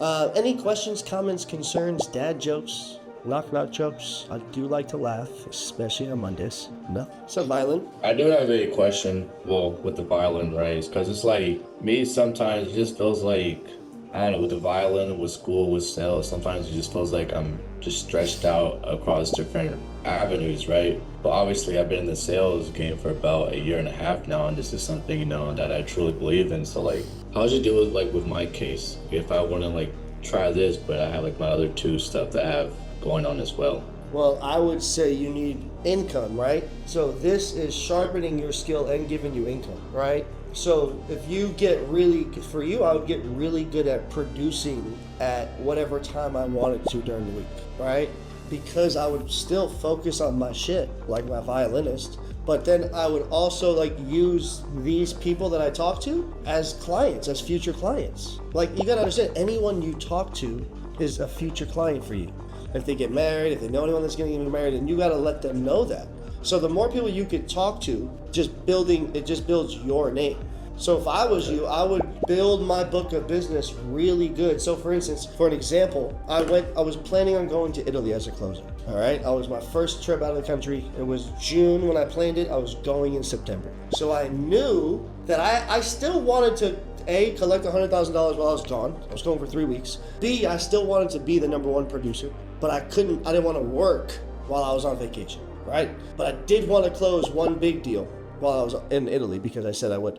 Any questions, comments, concerns, dad jokes, knock jokes? I do like to laugh, especially on Mondays. No? So violin? I do have a question, well, with the violin, right? Because it's like, me sometimes it just feels like, I don't know, with the violin, with school, with sales, sometimes it just feels like I'm just stretched out across different avenues, right? But obviously, I've been in the sales game for about a year and a half now, and this is something, that I truly believe in. So, like, how would you deal with, like, with my case? If I want to, like, try this, but I have, like, my other two stuff that I have going on as well. Well, I would say you need income, right? So this is sharpening your skill and giving you income, right? So if you get really, for you, I would get really good at producing at whatever time I wanted to during the week, right? Because I would still focus on my shit, like my violinist, but then I would also like use these people that I talk to as clients, as future clients. Like you gotta understand, anyone you talk to is a future client for you. If they get married, if they know anyone that's gonna get married, and you gotta let them know that. So the more people you could talk to, it just builds your name. So if I was you, I would build my book of business really good. So for instance, for an example, I was planning on going to Italy as a closer. All right, I was my first trip out of the country. It was June when I planned it. I was going in September. So I knew that I still wanted to A, collect $100,000 while I was gone. I was going for 3 weeks. B, I still wanted to be the #1 producer, but I didn't want to work while I was on vacation, right? But I did want to close one big deal while I was in Italy because I said I would.